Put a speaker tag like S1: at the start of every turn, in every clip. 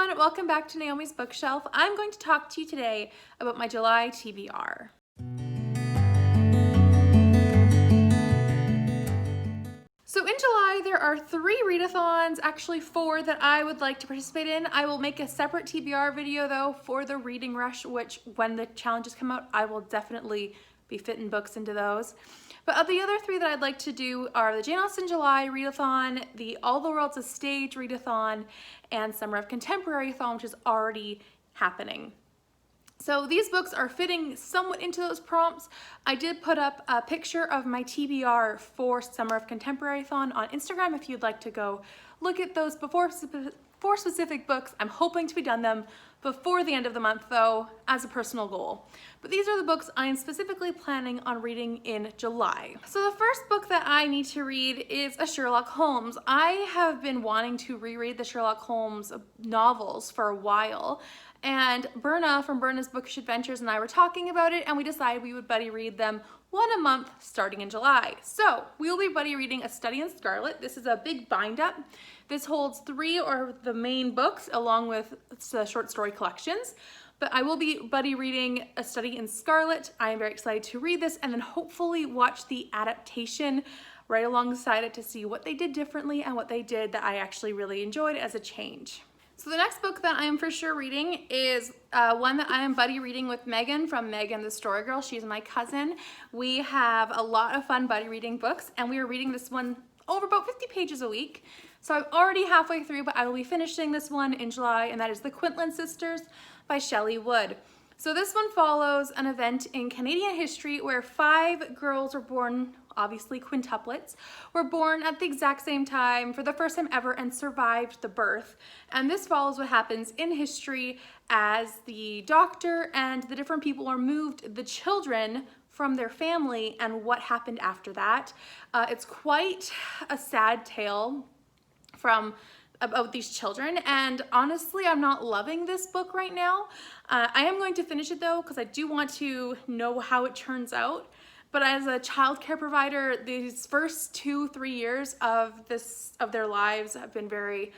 S1: everyone, welcome back to Naomi's Bookshelf. I'm going to talk to you today about my July TBR. So in July, there are 3 readathons, actually 4 that I would like to participate in. I will make a separate TBR video though for the reading rush, which when the challenges come out, I will definitely be fitting books into those. But of the other 3 that I'd like to do are the Jane Austen July readathon, the All the World's a Stage readathon, and Summer of Contemporary-thon, which is already happening. So these books are fitting somewhat into those prompts. I did put up a picture of my TBR for Summer of Contemporary-thon on Instagram if you'd like to go look at those before specific books. I'm hoping to be done them before the end of the month though, as a personal goal. But these are the books I am specifically planning on reading in July. So the first book that I need to read is a Sherlock Holmes. I have been wanting to reread the Sherlock Holmes novels for a while, and Berna from Berna's Bookish Adventures and I were talking about it, and we decided we would buddy read them one a month starting in July. So we will be buddy reading A Study in Scarlet. This is a big bind up. This holds 3 of the main books along with the short story collections. But I will be buddy reading A Study in Scarlet. I am very excited to read this and then hopefully watch the adaptation right alongside it to see what they did differently and what they did that I actually really enjoyed as a change. So the next book that I am for sure reading is one that I am buddy reading with Megan from Megan the Story Girl. She's my cousin. We have a lot of fun buddy reading books, and we are reading this one over about 50 pages a week. So I'm already halfway through, but I will be finishing this one in July, and that is The Quintland Sisters by Shelley Wood. So this one follows an event in Canadian history where 5 girls were born, obviously quintuplets, were born at the exact same time for the first time ever and survived the birth. And this follows what happens in history as the doctor and the different people removed the children from their family and what happened after that. It's quite a sad tale about these children, and honestly I'm not loving this book right now. I am going to finish it though because I do want to know how it turns out. But as a childcare provider, these first 2-3 years of their lives have been very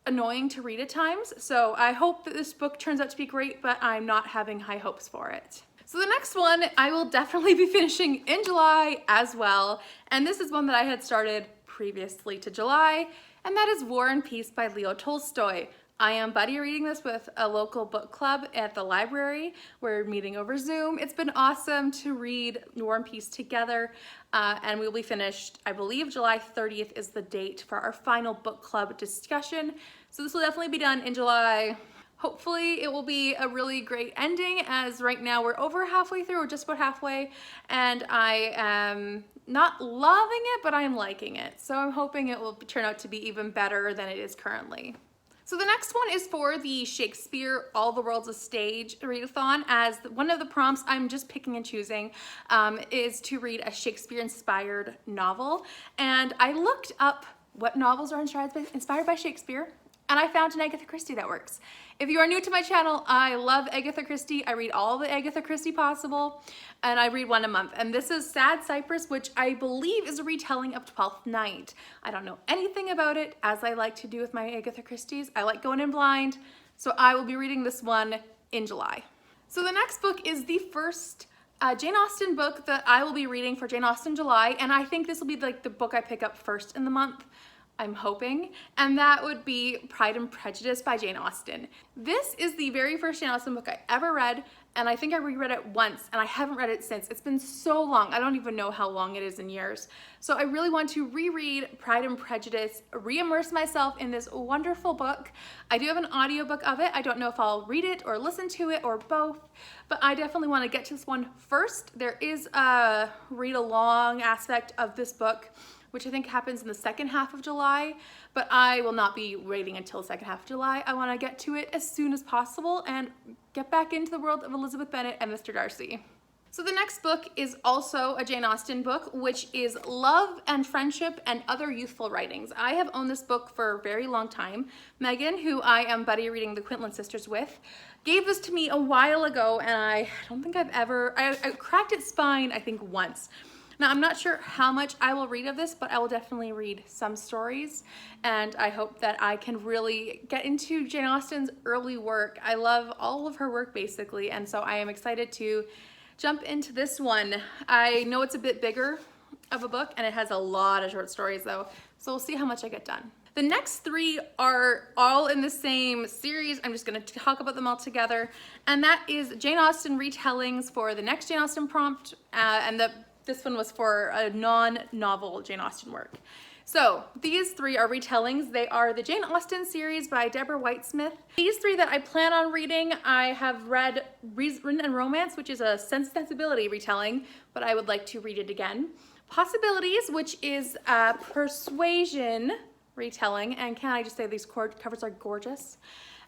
S1: annoying to read at times. So I hope that this book turns out to be great, but I'm not having high hopes for it. So the next one I will definitely be finishing in July as well. And this is one that I had started previously to July, and that is War and Peace by Leo Tolstoy. I am buddy reading this with a local book club at the library. We're meeting over Zoom. It's been awesome to read War and Peace together, and we'll be finished, I believe July 30th is the date for our final book club discussion. So this will definitely be done in July. Hopefully it will be a really great ending, as right now we're over halfway through, or just about halfway, and I am not loving it, but I am liking it. So I'm hoping it will turn out to be even better than it is currently. So the next one is for the Shakespeare All the World's a Stage readathon, as one of the prompts I'm just picking and choosing is to read a Shakespeare-inspired novel. And I looked up what novels are inspired by Shakespeare, and I found an Agatha Christie that works. If you are new to my channel, I love Agatha Christie. I read all the Agatha Christie possible, and I read one a month. And this is Sad Cypress, which I believe is a retelling of Twelfth Night. I don't know anything about it, as I like to do with my Agatha Christies. I like going in blind, so I will be reading this one in July. So the next book is the first Jane Austen book that I will be reading for Jane Austen July, and I think this will be like the book I pick up first in the month. I'm hoping, and that would be Pride and Prejudice by Jane Austen. This is the very first Jane Austen book I ever read, and I think I reread it once, and I haven't read it since. It's been so long, I don't even know how long it is in years. So I really want to reread Pride and Prejudice, re-immerse myself in this wonderful book. I do have an audiobook of it. I don't know if I'll read it or listen to it or both, but I definitely want to get to this one first. There is a read-along aspect of this book, which I think happens in the second half of July, but I will not be waiting until the second half of July. I want to get to it as soon as possible and get back into the world of Elizabeth Bennet and Mr. Darcy. So the next book is also a Jane Austen book, which is Love and Friendship and Other Youthful Writings. I have owned this book for a very long time. Megan, who I am buddy reading The Quintland Sisters with, gave this to me a while ago, and I don't think I cracked its spine, I think once. Now, I'm not sure how much I will read of this, but I will definitely read some stories, and I hope that I can really get into Jane Austen's early work. I love all of her work basically, and so I am excited to jump into this one. I know it's a bit bigger of a book, and it has a lot of short stories though, so we'll see how much I get done. The next three are all in the same series. I'm just going to talk about them all together, and that is Jane Austen retellings for the next Jane Austen prompt, and this one was for a non-novel Jane Austen work. So these three are retellings. They are the Jane Austen series by Debra Whitesmith. These three that I plan on reading, I have read Reason and Romance, which is a Sense and Sensibility retelling, but I would like to read it again. Possibilities, which is a Persuasion retelling, and can I just say these covers are gorgeous.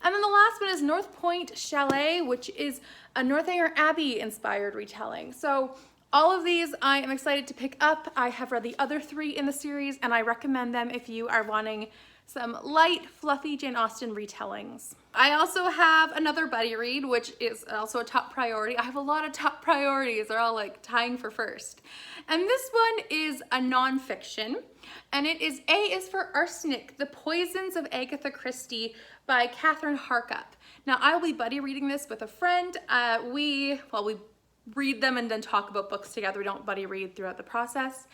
S1: And then the last one is Northpointe Chalet, which is a Northanger Abbey inspired retelling. So all of these I am excited to pick up. I have read the other three in the series, and I recommend them if you are wanting some light, fluffy Jane Austen retellings. I also have another buddy read, which is also a top priority. I have a lot of top priorities. They're all like tying for first. And this one is a nonfiction, and it is A is for Arsenic, The Poisons of Agatha Christie by Kathryn Harkup. Now, I will be buddy reading this with a friend. We read them and then talk about books together. We don't buddy read throughout the process.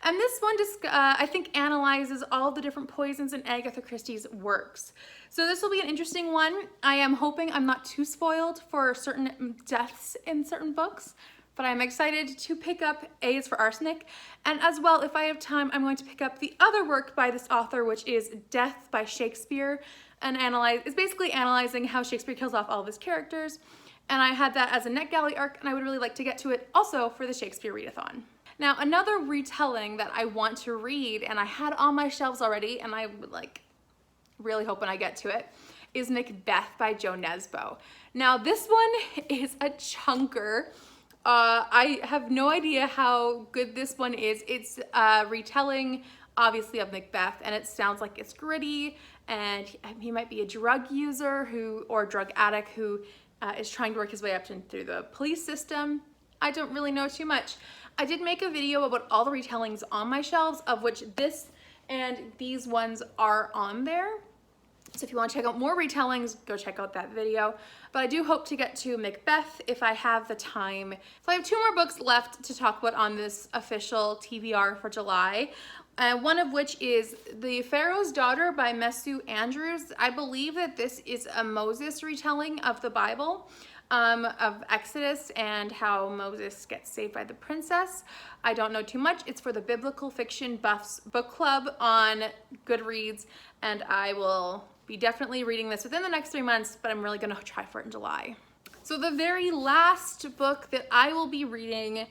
S1: And this one just, I think, analyzes all the different poisons in Agatha Christie's works. So this will be an interesting one. I am hoping I'm not too spoiled for certain deaths in certain books, but I'm excited to pick up A is for Arsenic. And as well, if I have time, I'm going to pick up the other work by this author, which is Death by Shakespeare, and it's basically analyzing how Shakespeare kills off all of his characters. And I had that as a NetGalley arc, and I would really like to get to it also for the Shakespeare Readathon. Now, another retelling that I want to read, and I had on my shelves already, and I would really hope when I get to it, is Macbeth by Jo Nesbo. Now, this one is a chunker. I have no idea how good this one is. It's a retelling, obviously, of Macbeth, and it sounds like it's gritty, and he might be a drug user or drug addict who is trying to work his way up through the police system. I don't really know too much. I did make a video about all the retellings on my shelves, of which this and these ones are on there. So if you want to check out more retellings, go check out that video. But I do hope to get to Macbeth if I have the time. So I have two more books left to talk about on this official TBR for July. One of which is The Pharaoh's Daughter by Mesu Andrews. I believe that this is a Moses retelling of the Bible, of Exodus and how Moses gets saved by the princess. I don't know too much. It's for the Biblical Fiction Buffs book club on Goodreads, and I will be definitely reading this within the next 3 months, but I'm really gonna try for it in July. So the very last book that I will be reading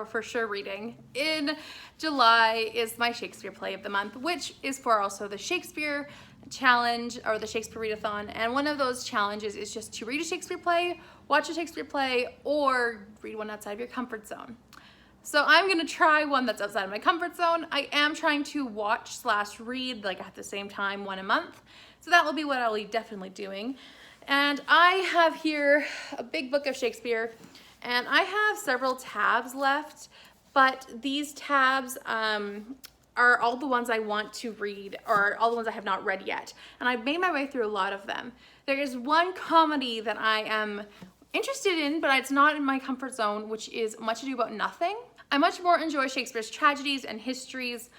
S1: for sure reading in July is my Shakespeare play of the month, which is for also the Shakespeare challenge or the Shakespeare Readathon. And one of those challenges is just to read a Shakespeare play, watch a Shakespeare play, or read one outside of your comfort zone. So I'm gonna try one that's outside of my comfort zone. I am trying to watch/read at the same time, one a month. So that will be what I'll be definitely doing. And I have here a big book of Shakespeare, and I have several tabs left, but these tabs are all the ones I want to read, or all the ones I have not read yet. And I've made my way through a lot of them. There is one comedy that I am interested in, but it's not in my comfort zone, which is Much Ado About Nothing. I much more enjoy Shakespeare's tragedies and histories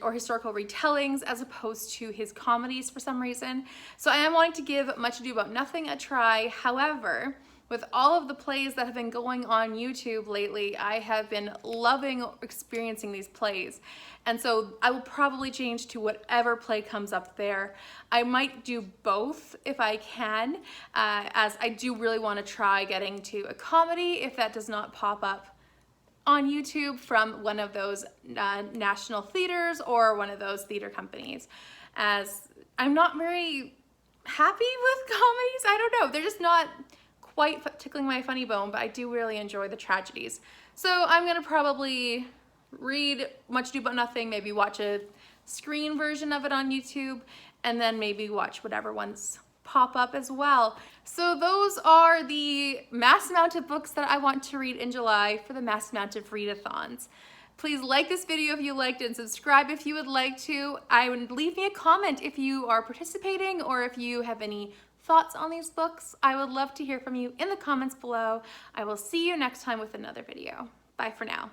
S1: or historical retellings as opposed to his comedies for some reason. So I am wanting to give Much Ado About Nothing a try. However, with all of the plays that have been going on YouTube lately, I have been loving experiencing these plays. And so I will probably change to whatever play comes up there. I might do both if I can, as I do really want to try getting to a comedy if that does not pop up on YouTube from one of those national theaters or one of those theater companies, as I'm not very happy with comedies. I don't know, they're just not quite tickling my funny bone, but I do really enjoy the tragedies. So I'm gonna probably read Much Ado About Nothing, maybe watch a screen version of it on YouTube, and then maybe watch whatever ones pop up as well. So those are the mass amount of books that I want to read in July for the mass amount of readathons. Please like this video if you liked it and subscribe if you would like to. I would leave me a comment if you are participating or if you have any thoughts on these books. I would love to hear from you in the comments below. I will see you next time with another video. Bye for now.